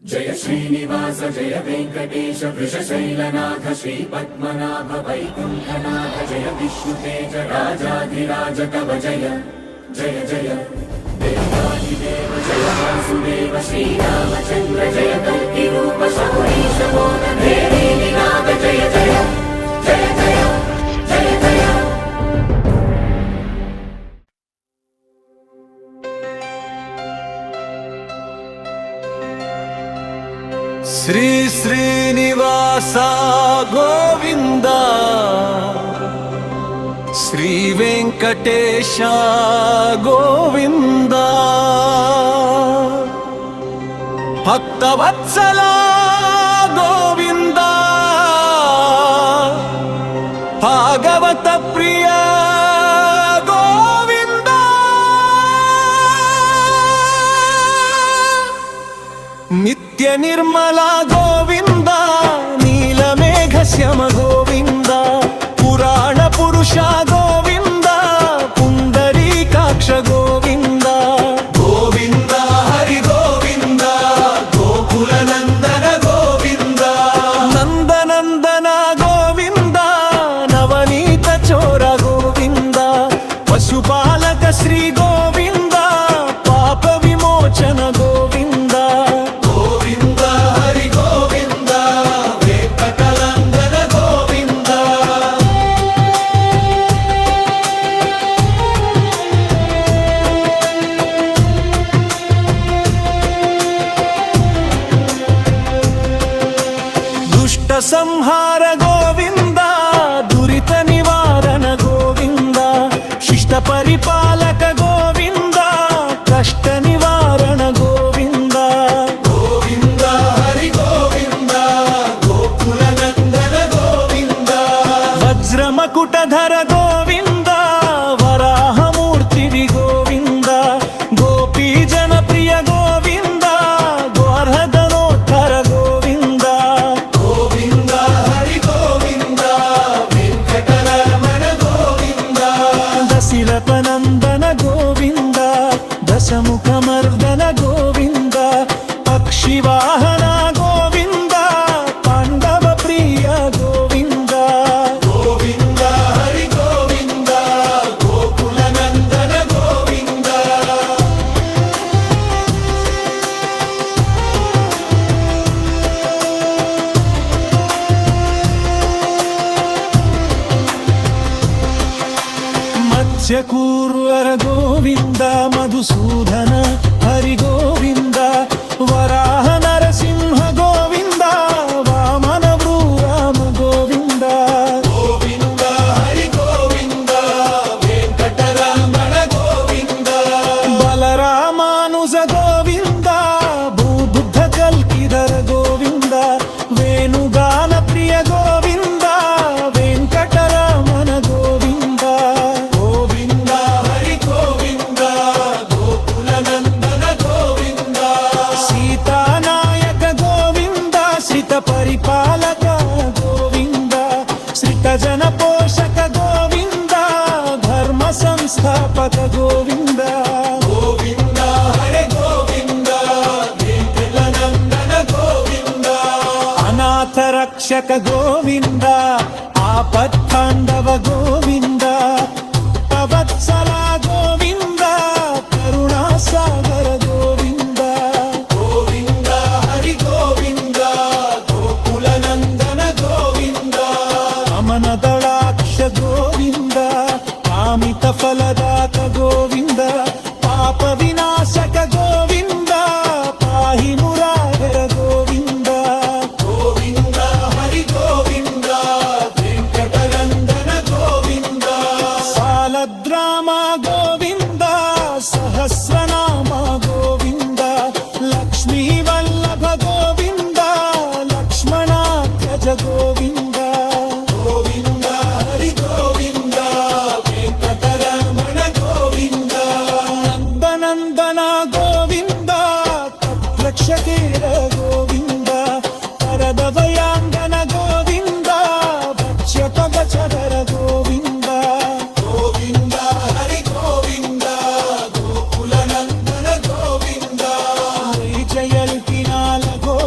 जय श्रीनिवास जय वेंकटेश वृषशैलनाथ श्रीपद्मनाभ वैकुंठनाथ जय विष्णुतेज राजाधिराज तव जय जय जय देवादिदेव जय वासुदेव श्रीरामचंद्र जय कल्किरूप शौरीश मोदधेरी निनाद जय जय जय जय जय जय। श्री श्रीनिवास गोविंद श्री वेंकटेश गोविंद भक्तवत्सल गोविंद भागवत प्रिय गोविंद नित्य निर्मला गोविंद नीलमेघ श्याम गोविंद पुराण पुरुष गोविंद पुंडरीकाक्ष गोविंद गोविंद हरि गोविंद गोकुल नंदन गोविंद नंदनंदन गोविंद नवनीत चोर गोविंद पशुपालक श्री गोविंद पाप विमोचन गोविंद संहार गोविंद दुरित निवारण गोविंद शिष्ट परिपालक गोविंद कष्ट निवारण गोविंद गोविंद हरि गोविंद गोकुल नंदन गोविंद वज्र मकुटधर गोविंद वराह मूर्ति गोविंद गोपी जन प्रिय गोविंद गोर्धनोत्तर गोविंद नंदन गोविंद दशमुखमर्दन गोविंद पक्षिवाहन गोविंद पांडव प्रिय गोविंद गोविंद हरि गोविंद गोकुल नंदन गोविंद मत्स्यकूर्वर गोविंद मधुसूदन हरि गोविंद वराह नरसिंह गोविंद वामन भ्रूराम गोविंद गोविंद हरि गोविंद वेंकटरमण गोविंद बलरामानुज गोविंद भूबुद्ध कल्किधर गोविंद वेणुगान प्रिय गोविंद वेंकटरमण गोविंद परिपालक गोविंद श्रित जन पोषक गोविंद धर्म संस्थापक गोविंद गोविंद हरे गोविंद नंदन गोविंद अनाथ रक्षक गोविंद आपत्तांडव गोविंद वत्सल गोविंद करुणा सागर गोविंद गोविंद हरि गोविंद अमनदळाक्ष गोविंद कामित फलदात गोविंद पाप विनाशक गोविंद पाहि मुरार गोविंद गोविंद हरि गोविंद वेंकटनंदन गोविंद सालग्राम गोविंद सहस्रनाम गोविंद लक्ष्मी वल्लभ गोविंद लक्ष्मणाग्रज गोविंद रक्षकेर गोविंद परदवयांगन गोविंद भक्ष्यकवचधर गोविंद गोविंद हरि गोविंद गोकुल नंदन गोविंद जयल्किनाल गोविंद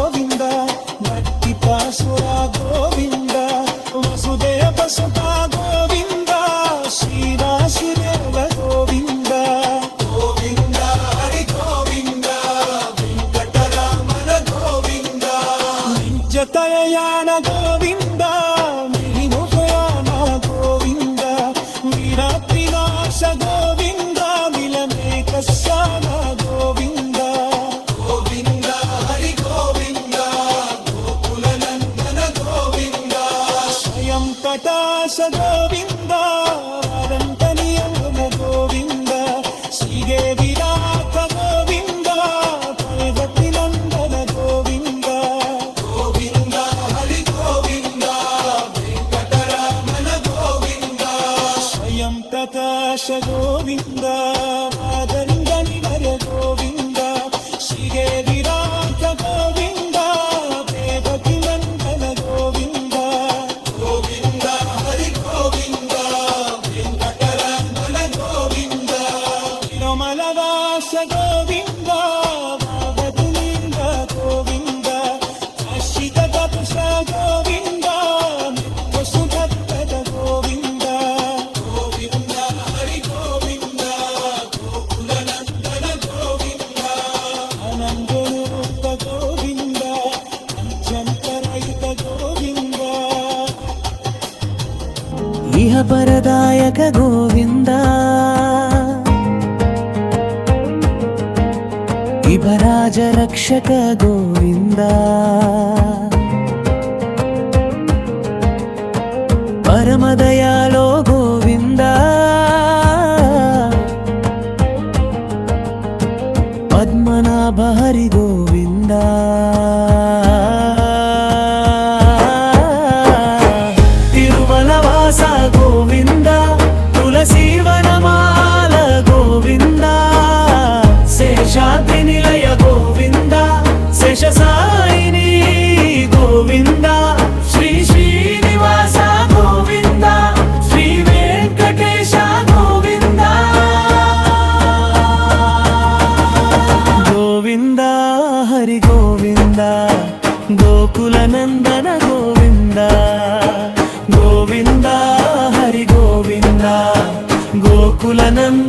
ಜತಯಾನ ಗೋವಿಂದ ಮಿಹಿನುಪಯಾನ ಗೋವಿಂದ ವೀರತ್ರಿನಾಶ ಗೋವಿಂದ ವಿಲಮೇಕ ಶಾನ ಗೋವಿಂದ ಗೋವಿಂದ ಹರಿ ಗೋವಿಂದ ಗೋಕುಲ ನಂದನ ಗೋವಿಂದ ಸ್ವಯಂ ಕಟಾಶ ಗೋವಿಂದ ವರಂತನಿಯಮ ಗೋವಿಂದ ಶ್ರೀಗೆ ವಿರಾಟ ಗೋವಿಂದ ಪೈವತಿ ನಂದನ ಗೋವಿಂದ ಗೋವಿಂದ ಹರಿ ಗೋವಿಂದ ವೆಂಕಟರಮಣ ಗೋವಿಂದ ಸ್ವಯಂ ಪ್ರಕಾಶ ಗೋವಿಂದ ವಾದಂಗನಿವರ ಗೋವಿಂದ ಶ್ರೀಗೆ ವಿರಾಟ ಗೋವಿಂದ ಪೈವತಿ ನಂದನ ಗೋವಿಂದ ಗೋವಿಂದ ಹರಿ ಗೋವಿಂದ ವೆಂಕಟರಮಣ ಗೋವಿಂದ ತಿರುಮಲವಾಸ ಗೋವಿಂದ ಭಗವತಿಲಿಂಗ ಗೋವಿಂದ ಅಶ್ರಿತ ತಪಸ ಗೋವಿಂದ ನಿತ್ಯ ಸುಧತ್ವದ ಗೋವಿಂದ ಗೋವಿಂದ ಹರಿ ಗೋವಿಂದ ಗೋಕುಲ ನಂದನ ಗೋವಿಂದ ಅನಂತರೂಪ ಗೋವಿಂದ ಪಂಚಂತರಹಿತ ಗೋವಿಂದ ಇಹ ಪರದಾಯಕ ಗೋವಿಂದ ಇಭರಾಜ ರಕ್ಷಕ ಗೋವಿಂದ ಪರಮ ದಯಾಳೋ ಗೋವಿಂದ ಪದ್ಮನಾಭ ಹರಿ ಗೋವಿಂದ ತಿರುಮಲವಾಸ ಗೋವಿಂದ ತುಳಸೀವನಮಾಲ ಗೋವಿಂದ ಶೇಷಾದ್ರಿ ನಿಲಯ ಗೋವಿಂದ ಶೇಷಸಾಯಿನಿ ಗೋವಿಂದ ಶ್ರೀ ಶ್ರೀನಿವಾಸ ಗೋವಿಂದ ಶ್ರೀ ವೆಂಕಟೇಶ ಗೋವಿಂದ ಗೋವಿಂದ ಹರಿ ಗೋವಿಂದ ಗೋಕುಲ ನಂದನ ಗೋವಿಂದ ಗೋವಿಂದ ಹರಿ ಗೋವಿಂದ ಗೋಕುಲ ನಂದನ